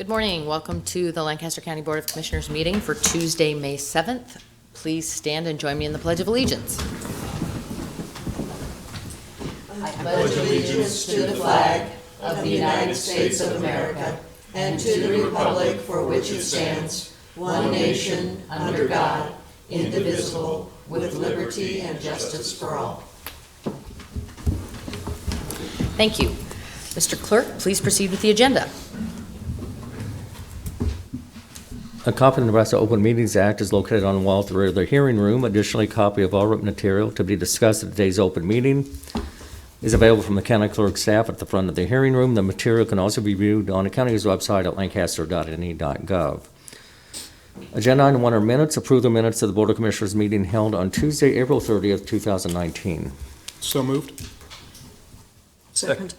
Good morning. Welcome to the Lancaster County Board of Commissioners meeting for Tuesday, May 7th. Please stand and join me in the Pledge of Allegiance. I pledge allegiance to the flag of the United States of America and to the republic for which it stands, one nation, under God, indivisible, with liberty and justice for all. Thank you. Mr. Clerk, please proceed with the agenda. A copy of the Nebraska Open Meetings Act is located on the wall at the rear of the hearing room. Additionally, a copy of all written material to be discussed at today's open meeting is available from the county clerk staff at the front of the hearing room. The material can also be viewed on the county's website at lancaster.ne.gov. Agenda item 1 are minutes. Approve the minutes of the Board of Commissioners meeting held on Tuesday, April 30th, 2019. So moved. Second.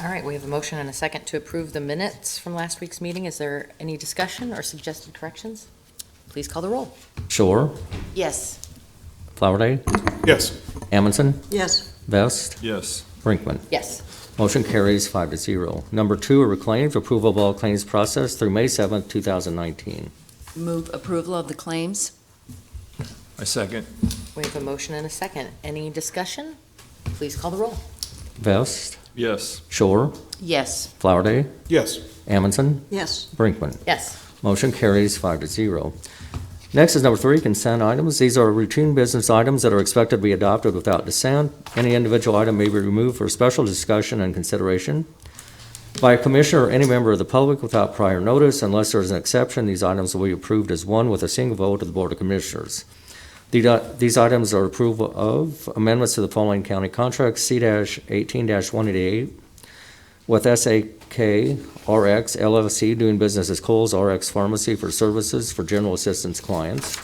All right, we have a motion and a second to approve the minutes from last week's meeting. Is there any discussion or suggested corrections? Please call the roll. Shore, Yes. Flowerday, Yes. Amundson, Yes. Vest, Yes. Brinkman. Yes. Motion carries 5-0. Number 2 are claims. Approval of all claims processed through May 7th, 2019. Move approval of the claims. I second. We have a motion and a second. Any discussion? Please call the roll. Vest, Yes. Shore, Yes. Flowerday, Yes. Amundson, Yes. Brinkman. Yes. Motion carries 5-0. Next is number 3, consent items. These are routine business items that are expected to be adopted without dissent. Any individual item may be removed for special discussion and consideration by a commissioner or any member of the public without prior notice. Unless there is an exception, these items will be approved as one with a single vote of the Board of Commissioners. These items are approval of amendments to the following county contracts: C-18-188 with SAK RX LLC doing business as Kohl's RX Pharmacy for services for general assistance clients.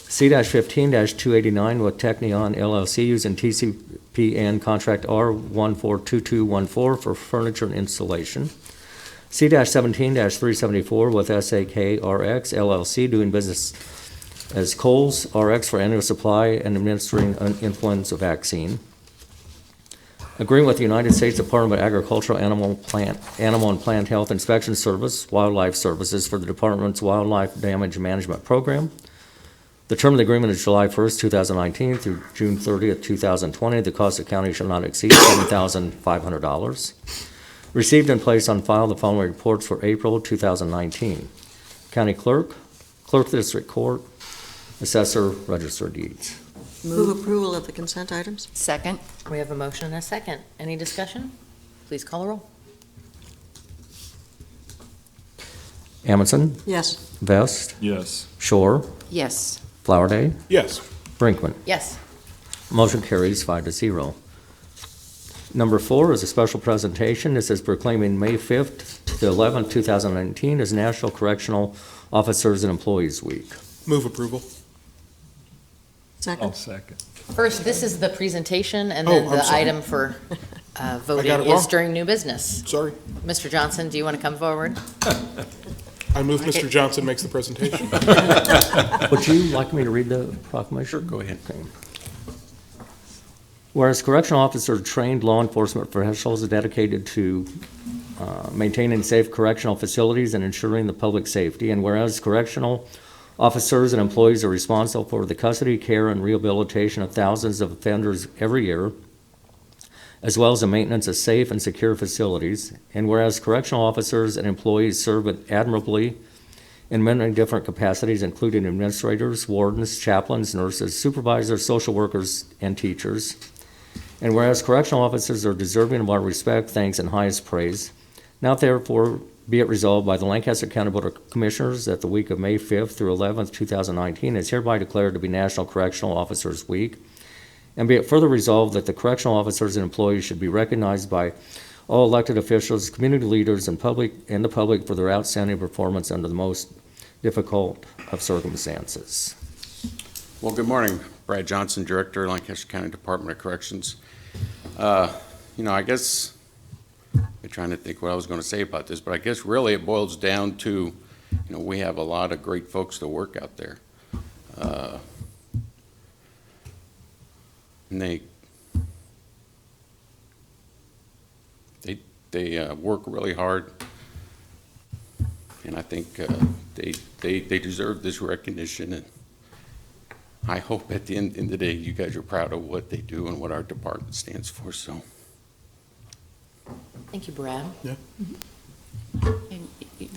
C-15-289 with Technion LLC using TCPN contract R142214 for furniture and installation. C-17-374 with SAK RX LLC doing business as Kohl's RX for annual supply and administering an influenza vaccine. Agreeing with the United States Department of Agricultural Animal and Plant Health Inspection Service, Wildlife Services for the Department's Wildlife Damage Management Program. The term of the agreement is July 1st, 2019 through June 30th, 2020. The cost of the county shall not exceed $7,500. Received and placed on file the following reports for April 2019. County Clerk, Clerk of the District Court, Assessor, Register of Deeds. Move approval of the consent items. Second. We have a motion and a second. Any discussion? Please call the roll. Amundson, Yes. Vest, Yes. Shore, Yes. Flowerday, Yes. Brinkman. Yes. Motion carries 5-0. Number 4 is a special presentation. This is proclaiming May 5th to the 11th, 2019 as National Correctional Officers and Employees Week. Move approval. Second. second. First, this is the presentation, and Oh, then I'm the sorry. item for voting got it is wrong. during new business. Sorry. Mr. Johnson, do you want to come forward? I move Mr. Johnson makes the presentation. Would you like me to read the proclamation? Sure, go ahead. Okay. Whereas correctional officers are trained law enforcement professionals dedicated to maintaining safe correctional facilities and ensuring the public safety, and whereas correctional officers and employees are responsible for the custody, care, and rehabilitation of thousands of offenders every year, as well as the maintenance of safe and secure facilities. And whereas correctional officers and employees serve admirably in many different capacities, including administrators, wardens, chaplains, nurses, supervisors, social workers, and teachers. And whereas correctional officers are deserving of our respect, thanks, and highest praise, now therefore be it resolved by the Lancaster County Board of Commissioners that the week of May 5th through 11th, 2019 is hereby declared to be National Correctional Officers Week. And be it further resolved that the correctional officers and employees should be recognized by all elected officials, community leaders, and the public for their outstanding performance under the most difficult of circumstances. Well, good morning. Brad Johnson, Director, Lancaster County Department of Corrections. I guess I'm trying to think what I was going to say about this, but I guess really it boils down to, we have a lot of great folks that work out there. And they work really hard. And I think they deserve this recognition, and I hope at the end of the day, you guys are proud of what they do and what our department stands for, so. Thank you, Brad. And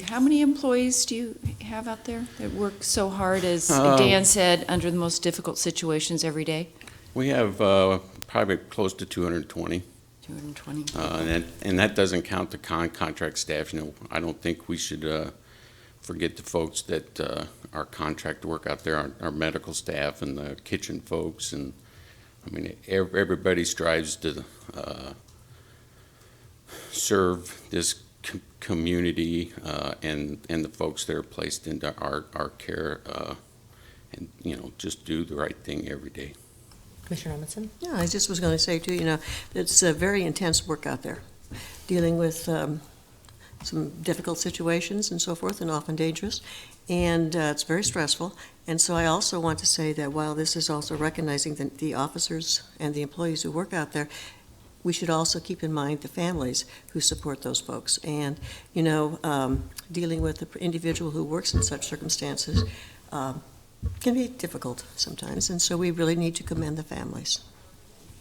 how many employees do you have out there that work so hard, as Dan said, under the most difficult situations every day? We have probably close to 220. 220. And that doesn't count the contract staff. You know, I don't think we should forget the folks that are contract work out there, our medical staff and the kitchen folks. And I mean, everybody strives to serve this community and the folks that are placed into our care and, you know, just do the right thing every day. Commissioner Amundson? Yeah, I just was going to say, too, you know, it's very intense work out there, dealing with some difficult situations and so forth, and often dangerous, and it's very stressful. And so I also want to say that while this is also recognizing the officers and the employees who work out there, we should also keep in mind the families who support those folks. And, you know, dealing with the individual who works in such circumstances can be difficult sometimes, and so we really need to commend the families.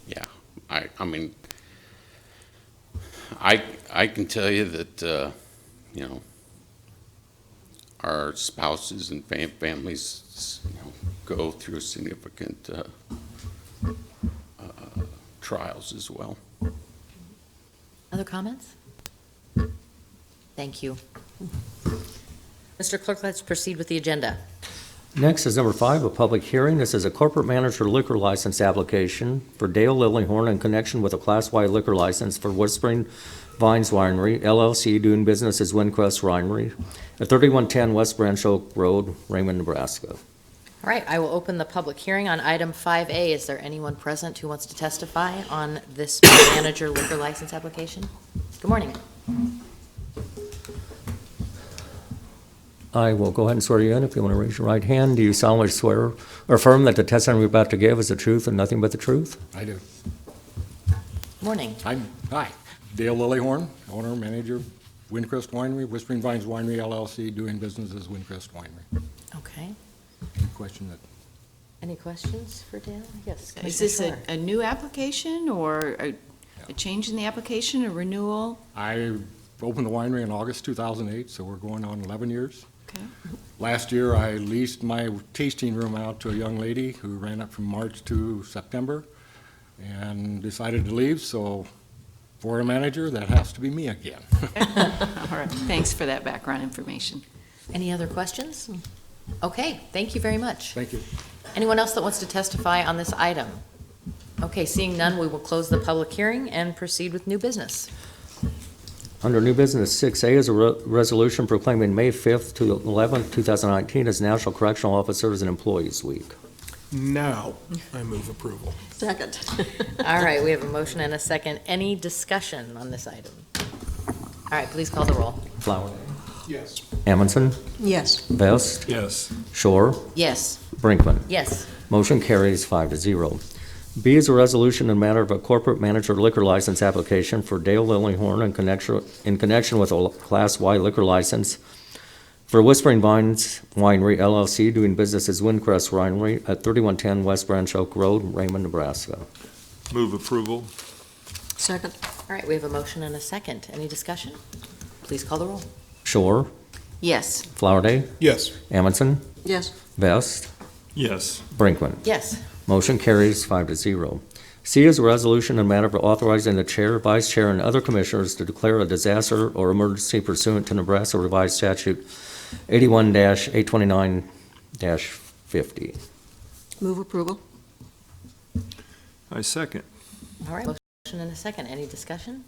Yeah, I mean, I can tell you that, you know, our spouses and families, you know, go through significant trials as well. Other comments? Thank you. Mr. Clerk, let's proceed with the agenda. Next is number 5, a public hearing. This is a corporate manager liquor license application for Dale Lillyhorn in connection with a Class Y liquor license for Whispering Vines Winery, LLC, doing business as Windcrest Winery at 3110 West Branch Oak Road, Raymond, Nebraska. All right, I will open the public hearing on item 5A. Is there anyone present who wants to testify on this manager liquor license application? Good morning. I will go ahead and swear you in. If you want to raise your right hand, do you solemnly swear or affirm that the testimony you're about to give is the truth and nothing but the truth? I do. Morning. Hi, Dale Lillyhorn, owner, manager, Windcrest Winery, Whispering Vines Winery LLC, doing business as Windcrest Winery. Okay. Any question that, Any questions for Dale? Yes. Is this Commissioner a new application, or a change in the application, a renewal? I opened the winery in August 2008, so we're going on 11 years. Okay. Last year, I leased my tasting room out to a young lady who ran it from March to September and decided to leave, so for a manager, that has to be me again. All right, thanks for that background information. Any other questions? Okay, thank you very much. Thank you. Anyone else that wants to testify on this item? Okay, seeing none, we will close the public hearing and proceed with new business. Under new business, 6A is a resolution proclaiming May 5th to 11th, 2019 as National Correctional Officers and Employees Week. Now, I move approval. Second. All right, we have a motion and a second. Any discussion on this item? All right, please call the roll. Flower. Yes. Amundson. Yes. Vest. Yes. Shore. Yes. Brinkman. Yes. Motion carries 5-0. B is a resolution in matter of a corporate manager liquor license application for Dale Lillyhorn in connection with a Class Y liquor license for Whispering Vines Winery LLC, doing business as Windcrest Winery at 3110 West Branch Oak Road, Raymond, Nebraska. Move approval. Second. All right, we have a motion and a second. Any discussion? Please call the roll. Shore. Yes. Flowerday. Yes. Amundson. Yes. Vest. Yes. Brinkman. Yes. Motion carries 5-0. C is a resolution in matter of authorizing the chair, vice chair, and other commissioners to declare a disaster or emergency pursuant to Nebraska Revised Statute 81-829-50. Move approval. I second. All right, motion and a second. Any discussion?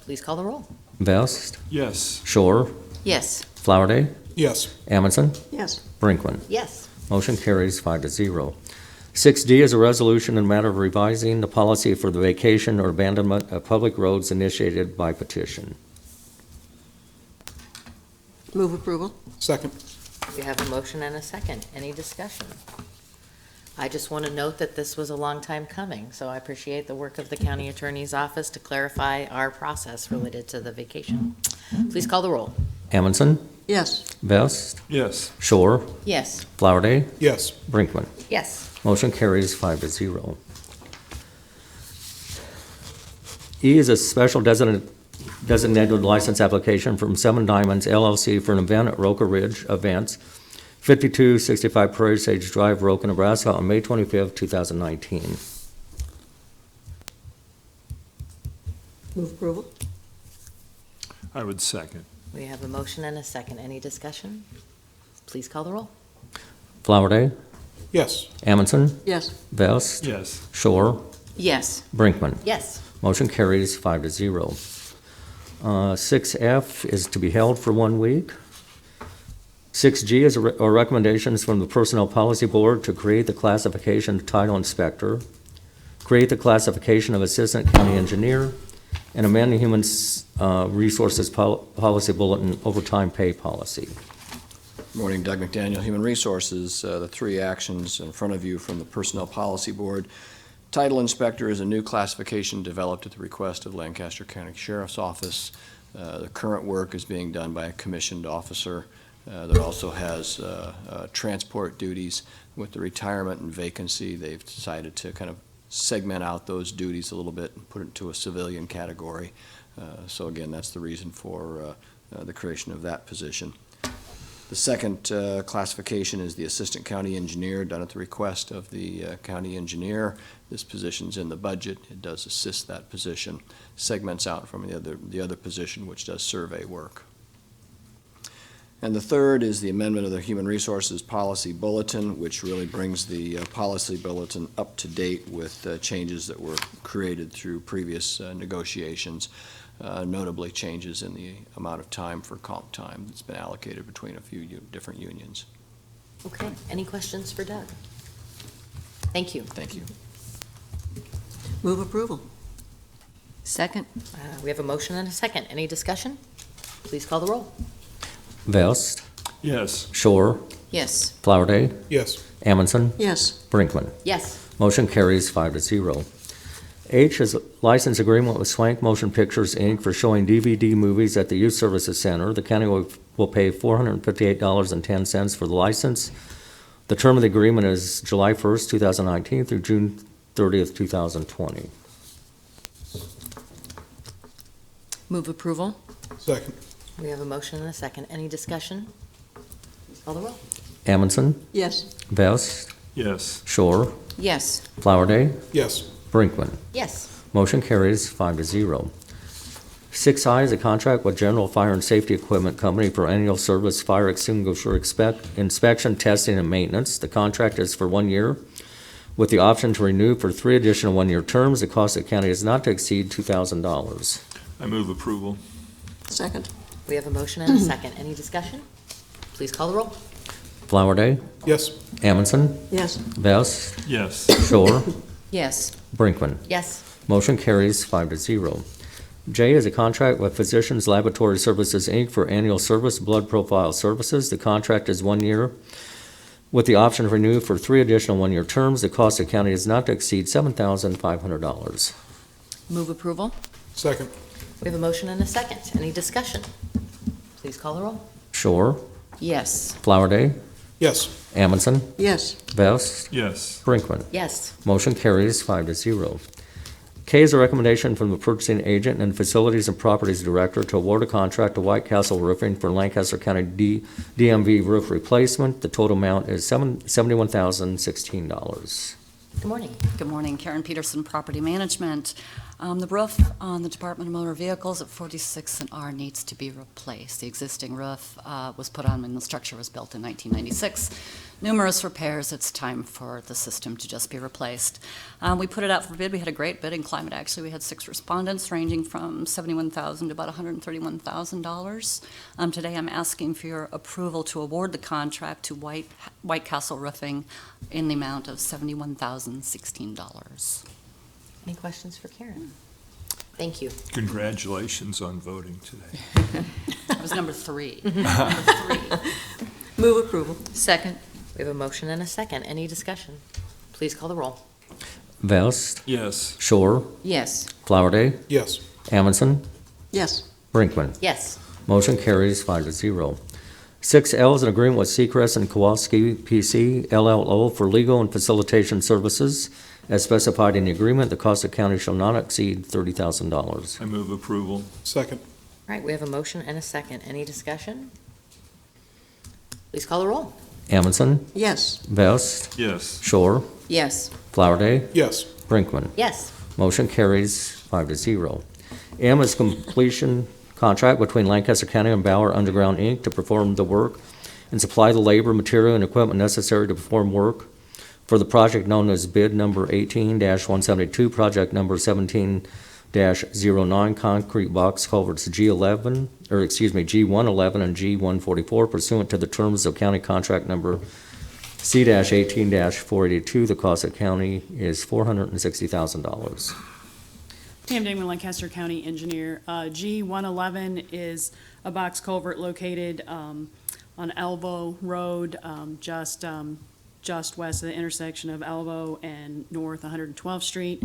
Please call the roll. Vest. Yes. Shore. Yes. Flowerday. Yes. Amundson. Yes. Brinkman. Yes. Motion carries 5-0. 6D is a resolution in matter of revising the policy for the vacation or abandonment of public roads initiated by petition. Move approval. Second. You have a motion and a second. Any discussion? I just want to note that this was a long time coming, so I appreciate the work of the county attorney's office to clarify our process related to the vacation. Please call the roll. Amundson, Yes. Vest, Yes. Shore, Yes. Flowerday, Yes. Brinkman. Yes. Motion carries 5-0. E is a special designated license application from Seven Diamonds LLC for an event at Roca Ridge Events, 5265 Prairie Sage Drive, Roca, Nebraska, on May 25th, 2019. Move approval? I would second. We have a motion and a second. Any discussion? Please call the roll. Flowerday, Yes. Amundson, Yes. Vest, Yes. Shore, Yes. Brinkman. Yes. Motion carries 5-0. 6F is to be held for 1 week. 6G is are recommendations from the Personnel Policy Board to create the classification of title inspector, create the classification of assistant county engineer, and amend the Human Resources Policy Bulletin overtime pay policy. Morning, Doug McDaniel, Human Resources. The three actions in front of you from the Personnel Policy Board. Title Inspector is a new classification developed at the request of Lancaster County Sheriff's Office. The current work is being done by a commissioned officer that also has transport duties. With the retirement and vacancy, they've decided to kind of segment out those duties a little bit and put it into a civilian category. So again, that's the reason for the creation of that position. The second classification is the Assistant County Engineer, done at the request of the County Engineer. This position's in the budget. It does assist that position. Segments out from the other position, which does survey work. And the third is the amendment of the Human Resources Policy Bulletin, which really brings the policy bulletin up to date with changes that were created through previous negotiations. Notably changes in the amount of time for comp time that's been allocated between a few different unions. Okay. Any questions for Doug? Thank you. Thank you. Move approval? Second. We have a motion and a second. Any discussion? Please call the roll. Vest, Yes. Shore, Yes. Flowerday, Yes. Amundson, Yes. Brinkman. Yes. Motion carries 5-0. H is a license agreement with Swank Motion Pictures, Inc. for showing DVD movies at the Youth Services Center. The county will pay $458.10 for the license. The term of the agreement is July 1st, 2019 through June 30th, 2020. Move approval? Second. We have a motion and a second. Any discussion? Please call the roll. Amundson, Yes. Vest, Yes. Shore, Yes. Flowerday, Yes. Brinkman. Yes. Motion carries 5-0. 6I is a contract with General Fire and Safety Equipment Company for annual service fire extinguisher inspection, testing, and maintenance. The contract is for 1 year with the option to renew for 3 additional 1-year terms. The cost of the county is not to exceed $2,000. I move approval. Second? We have a motion and a second. Any discussion? Please call the roll. Flowerday, Yes. Amundson, Yes. Vest, Yes. Shore, Yes. Brinkman. Yes. Motion carries 5-0. J is a contract with Physicians Laboratory Services, Inc. for annual service blood profile services. The contract is 1 year with the option to renew for 3 additional 1-year terms. The cost of the county is not to exceed $7,500. Move approval? Second. We have a motion and a second. Any discussion? Please call the roll. Shore, Yes. Flowerday, Yes. Amundson, Yes. Vest, Yes. Brinkman. Yes. Motion carries 5-0. K is a recommendation from the purchasing agent and facilities and properties director to award a contract to White Castle Roofing for Lancaster County DMV roof replacement. The total amount is $71,016. Good morning. Good morning, Karen Peterson, Property Management. The roof on the Department of Motor Vehicles at 46 and R needs to be replaced. The existing roof was put on when the structure was built in 1996. Numerous repairs. It's time for the system to just be replaced. We put it out for bid. We had a great bidding climate, actually. We had 6 respondents ranging from $71,000 to about $131,000. Today I'm asking for your approval to award the contract to White Castle Roofing in the amount of $71,016. Any questions for Karen? Thank you. Congratulations on voting today. That was number 3. Move approval? Second. We have a motion and a second. Any discussion? Please call the roll. Vest, Yes. Shore, Yes. Flowerday, Yes. Amundson, Yes. Brinkman. Yes. Motion carries 5-0. 6L is an agreement with Seacrest and Kowalski PC LLO for legal and facilitation services. As specified in the agreement, the cost of county shall not exceed $30,000. I move approval. Second. All right, we have a motion and a second. Any discussion? Please call the roll. Amundson, Yes. Vest, Yes. Shore, Yes. Flowerday, Yes. Brinkman. Yes. Motion carries 5-0. M is completion contract between Lancaster County and Bauer Underground, Inc. to perform the work and supply the labor, material, and equipment necessary to perform work for the project known as bid number 18-172, project number 17-09, concrete box culverts G111 and G144 pursuant to the terms of county contract number C-18-482. The cost of county is $460,000. Pam Dingman, Lancaster County Engineer. G111 is a box culvert located on Elbow Road, just west of the intersection of Elbow and North 112th Street.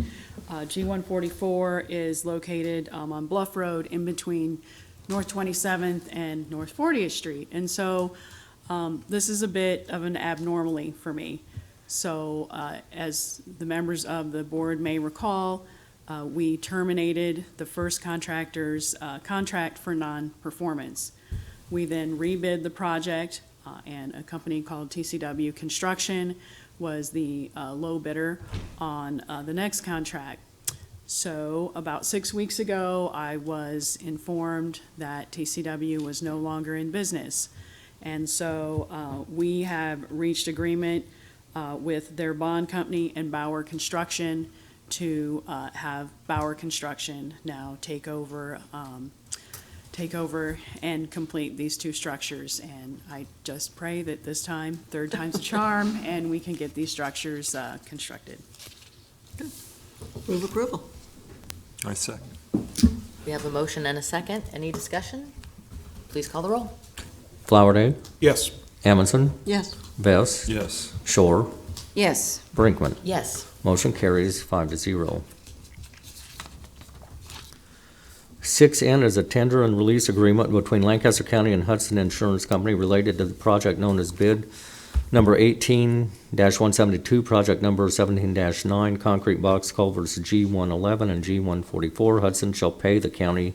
G144 is located on Bluff Road in between North 27th and North 40th Street. And so this is a bit of an abnormality for me. So as the members of the board may recall, we terminated the first contractor's contract for non-performance. We then rebid the project, and a company called TCW Construction was the low bidder on the next contract. So about 6 weeks ago, I was informed that TCW was no longer in business. And so we have reached agreement with their bond company and Bauer Construction to have Bauer Construction now take over and complete these two structures. And I just pray that this time, third time's a charm, and we can get these structures constructed. Move approval. I second. We have a motion and a second. Any discussion? Please call the roll. Flowerday, Yes. Amundson, Yes. Vest, Yes. Shore, Yes. Brinkman. Yes. Motion carries 5-0. 6N is a tender and release agreement between Lancaster County and Hudson Insurance Company related to the project known as bid number 18-172, project number 17-9, concrete box culverts G111 and G144. Hudson shall pay the county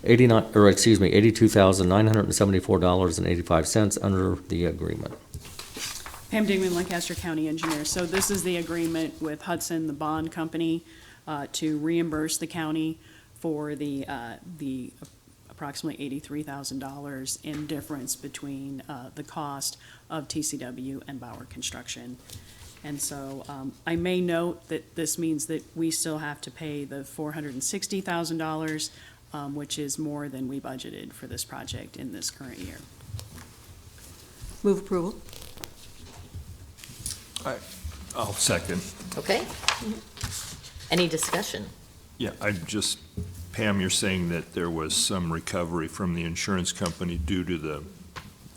$82,974.85 under the agreement. Pam Dingman, Lancaster County Engineer. So this is the agreement with Hudson, the bond company, to reimburse the county for the approximately $83,000 in difference between the cost of TCW and Bauer Construction. And so I may note that this means that we still have to pay the $460,000, which is more than we budgeted for this project in this current year. Move approval. I'll second. Okay. Any discussion? Yeah, Pam, you're saying that there was some recovery from the insurance company due to the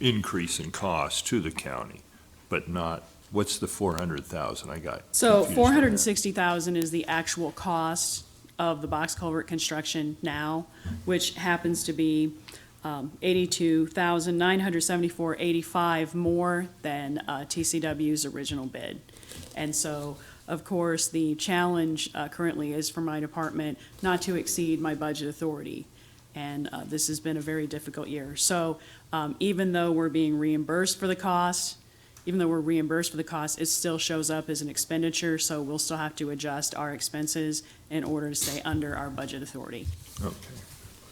increase in cost to the county, but not, what's the 400,000? I got So confused on that. $460,000 is the actual cost of the box culvert construction now, which happens to be $82,974.85 more than TCW's original bid. And so, of course, the challenge currently is for my department not to exceed my budget authority. And this has been a very difficult year. So even though we're being reimbursed for the cost, it still shows up as an expenditure, so we'll still have to adjust our expenses in order to stay under our budget authority. Okay.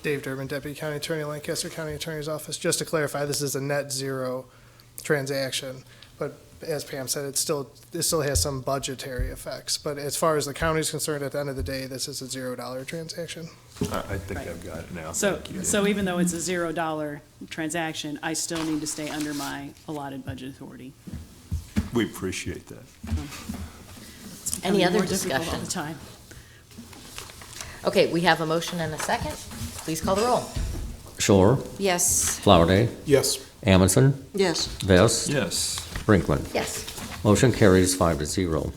Dave Durbin, Deputy County Attorney, Lancaster County Attorney's Office. Just to clarify, this is a net zero transaction, but as Pam said, it still has some budgetary effects. But as far as the county's concerned, at the end of the day, this is a $0 transaction. I think Right. I've got it now. So, Thank you. so even though it's a $0 transaction, I still need to stay under my allotted budget authority. We appreciate that. It's Any becoming other more difficult all discussion? the time. Okay, we have a motion and a second. Please call the roll. Shore, Yes. Flowerday, Yes. Amundson, Yes. Vest, Yes. Brinkman. Yes. Motion carries 5-0.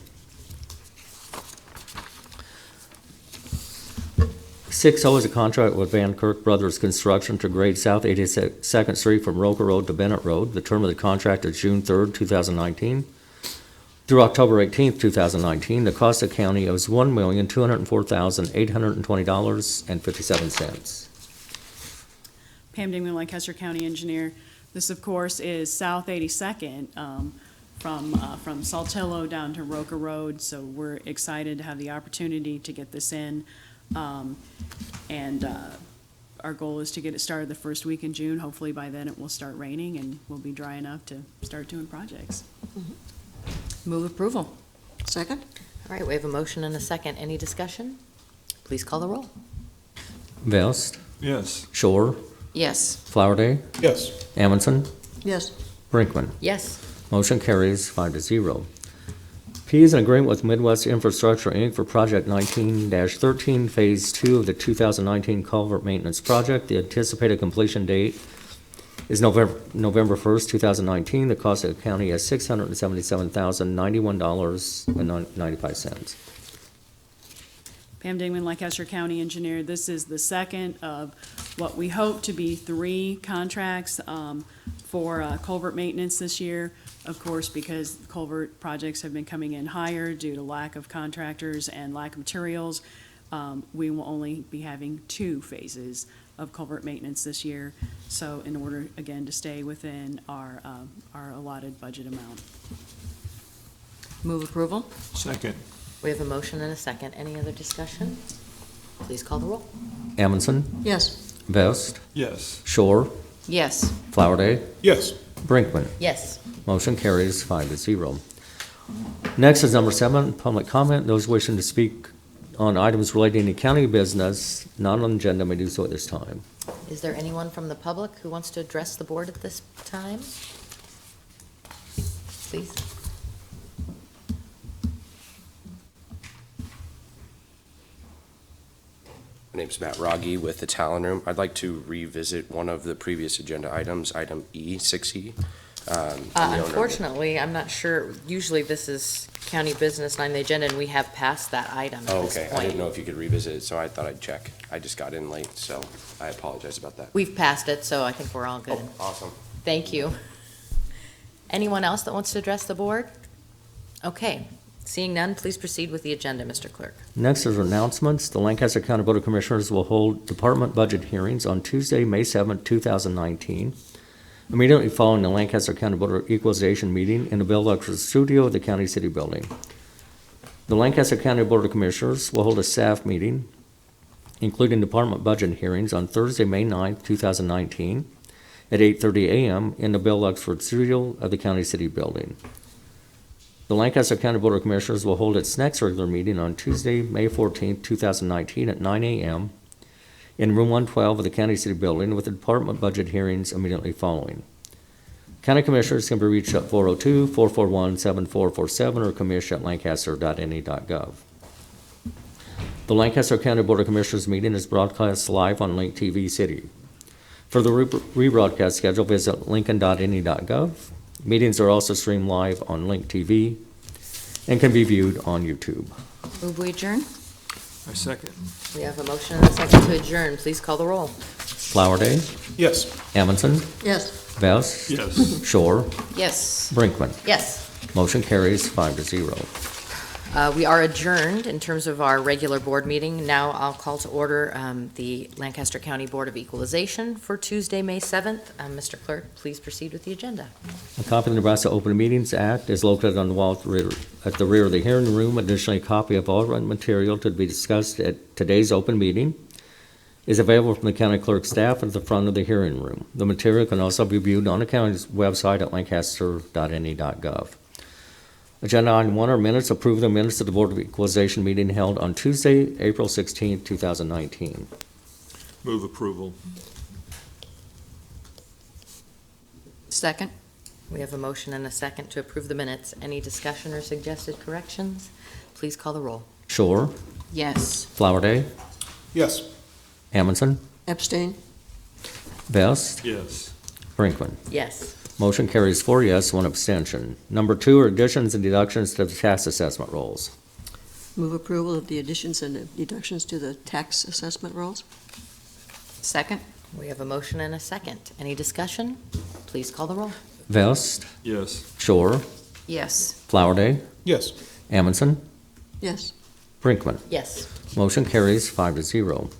6O is a contract with Van Kirk Brothers Construction to grade South 82nd Street from Roker Road to Bennett Road. The term of the contract is June 3rd, 2019 through October 18th, 2019. The cost of county is $1,204,820.57. Pam Dingman, Lancaster County Engineer. This, of course, is South 82nd, from Saltillo down to Roker Road, so we're excited to have the opportunity to get this in. Our goal is to get it started the first week in June. Hopefully by then it will start raining and we'll be dry enough to start doing projects. Move approval. Second? All right, we have a motion and a second. Any discussion? Please call the roll. Vest, Yes. Shore, Yes. Flowerday, Yes. Amundson, Yes. Brinkman. Yes. Motion carries 5-0. P is an agreement with Midwest Infrastructure, Inc. for Project 19-13, Phase 2 of the 2019 culvert maintenance project. The anticipated completion date is November 1st, 2019. The cost of the county is $677,091.95. Pam Dingman, Lancaster County Engineer. This is the second of what we hope to be 3 contracts for culvert maintenance this year. Of course, because culvert projects have been coming in higher due to lack of contractors and lack of materials, we will only be having 2 phases of culvert maintenance this year. So in order, again, to stay within our allotted budget amount. Move approval. Second. We have a motion and a second. Any other discussion? Please call the roll. Amundson, Yes. Vest, Yes. Shore, Yes. Flowerday, Yes. Brinkman. Yes. Motion carries 5-0. Next is number 7, public comment. Those wishing to speak on items relating to county business not on the agenda may do so at this time. Is there anyone from the public who wants to address the board at this time? Please. My name's Matt Rogge with the Talon Room. I'd like to revisit one of the previous agenda items, item E, 6E. Unfortunately, I'm not sure. Usually this is county business on the agenda, and we have passed that item at Oh, this okay. I point. didn't know if you could revisit it, so I thought I'd check. I just got in late, so I apologize about that. We've passed it, so I think we're all good. Oh, awesome. Thank you. Anyone else that wants to address the board? Okay. Seeing none, please proceed with the agenda, Mr. Clerk. Next is announcements. The Lancaster County Board of Commissioners will hold department budget hearings on Tuesday, May 7, 2019, immediately following the Lancaster County Board of Equalization meeting in the Bill Luxor Studio of the County City Building. The Lancaster County Board of Commissioners will hold a staff meeting, including department budget hearings, on Thursday, May 9, 2019, at 8:30 a.m. in the Bill Luxor Studio of the County City Building. The Lancaster County Board of Commissioners will hold its next regular meeting on Tuesday, May 14, 2019, at 9 a.m. in Room 112 of the County City Building, with the department budget hearings immediately following. County Commissioners can be reached at 402-441-7447 or commish@lancaster.ne.gov. The Lancaster County Board of Commissioners meeting is broadcast live on Link TV City. For the rebroadcast schedule, visit lincoln.ne.gov. Meetings are also streamed live on Link TV and can be viewed on YouTube. Move we adjourn? I second. We have a motion and a second to adjourn. Please call the roll. Flowerday, Yes. Amundson, Yes. Vest, Yes. Shore, Yes. Brinkman. Yes. Motion carries 5-0. We are adjourned in terms of our regular board meeting. Now I'll call to order the Lancaster County Board of Equalization for Tuesday, May 7th. Mr. Clerk, please proceed with the agenda. A copy of the Nebraska Open Meetings Act is located on the wall at the rear of the hearing room. Additionally, a copy of all written material to be discussed at today's open meeting is available from the county clerk staff at the front of the hearing room. The material can also be viewed on the county's website at lancaster.ne.gov. Agenda item 1 are minutes. Approve the minutes of the Board of Equalization meeting held on Tuesday, April 16, 2019. Move approval. Second? We have a motion and a second to approve the minutes. Any discussion or suggested corrections? Please call the roll. Shore, Yes. Flowerday, Yes. Amundson, Abstain? Vest, Yes. Brinkman. Yes. Motion carries 4 yes, 1 abstention. Number 2 are additions and deductions to the tax assessment rolls. Move approval of the additions and deductions to the tax assessment rolls. Second? We have a motion and a second. Any discussion? Please call the roll. Vest, Yes. Shore, Yes. Flowerday, Yes. Amundson, Yes. Brinkman. Yes. Motion carries 5-0.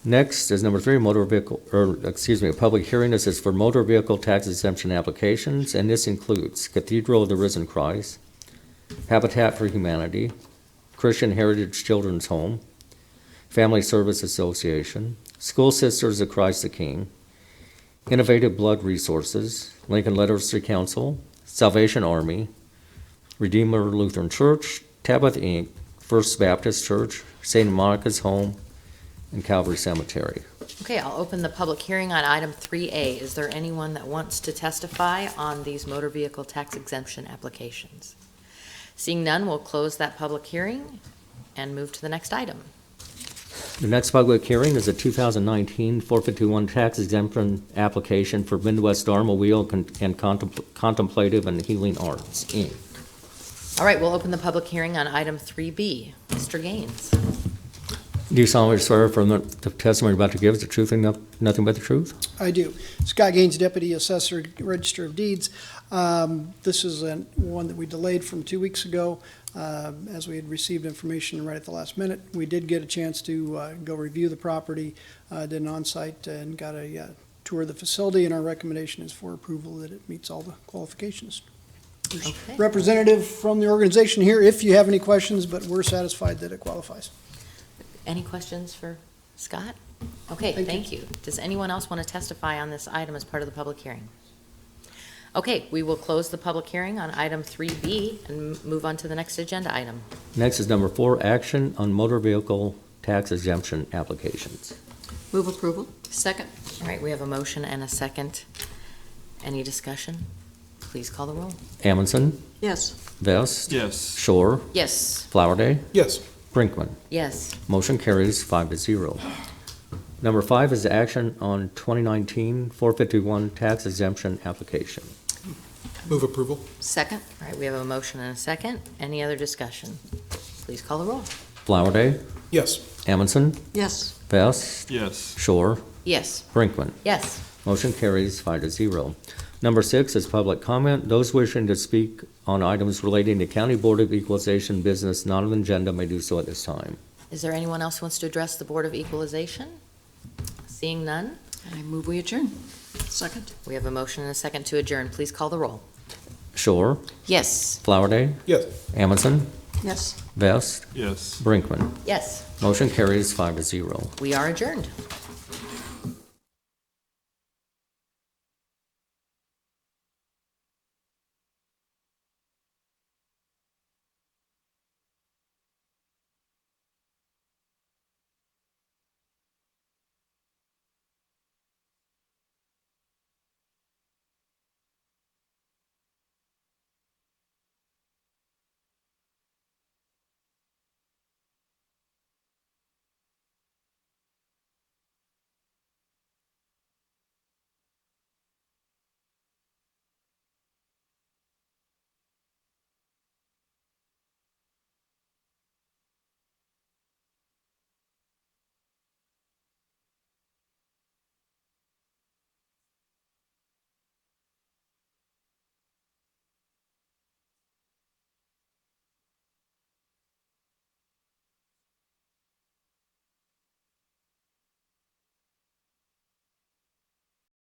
Next is number 3, a public hearing. This is for motor vehicle tax exemption applications, and this includes Cathedral of the Risen Christ, Habitat for Humanity, Christian Heritage Children's Home, Family Service Association, School Sisters of Christ the King, Innovative Blood Resources, Lincoln Literacy Council, Salvation Army, Redeemer Lutheran Church, Tabitha Inc., First Baptist Church, St. Monica's Home, and Calvary Cemetery. Okay, I'll open the public hearing on item 3A. Is there anyone that wants to testify on these motor vehicle tax exemption applications? Seeing none, we'll close that public hearing and move to the next item. The next public hearing is a 2019 451 tax exemption application for Midwest Dharma Wheel and Contemplative and Healing Arts, Inc. All right, we'll open the public hearing on item 3B. Mr. Gaines. Do you solemnly swear from the testimony you're about to give is the truth and nothing but the truth? I do. Scott Gaines, Deputy Assessor, Register of Deeds. This is one that we delayed from 2 weeks ago, as we had received information right at the last minute. We did get a chance to go review the property, did an on-site and got a tour of the facility, and our recommendation is for approval that it meets all the qualifications. There's Okay. representative from the organization here if you have any questions, but we're satisfied that it qualifies. Any questions for Scott? Okay, Thank thank you. Does anyone else want to testify on this item as part of the public hearing? Okay, we will close the public hearing on item 3B and move on to the next agenda item. Next is number 4, action on motor vehicle tax exemption applications. Move approval. Second? All right, we have a motion and a second. Any discussion? Please call the roll. Amundson, Yes. Vest, Yes. Shore, Yes. Flowerday, Yes. Brinkman. Yes. Motion carries 5-0. Number 5 is action on 2019 451 tax exemption application. Move approval. Second? All right, we have a motion and a second. Any other discussion? Please call the roll. Flowerday, Yes. Amundson, Yes. Vest, Yes. Shore, Yes. Brinkman. Yes. Motion carries 5-0. Number 6 is public comment. Those wishing to speak on items relating to County Board of Equalization business not on the agenda may do so at this time. Is there anyone else who wants to address the Board of Equalization? Seeing none, I move we adjourn. Second. we have a motion and a second to adjourn. Please call the roll. Shore, Yes. Flowerday, Yes. Amundson, Yes. Vest, Yes. Brinkman. Yes, Motion carries 5-0. we are adjourned.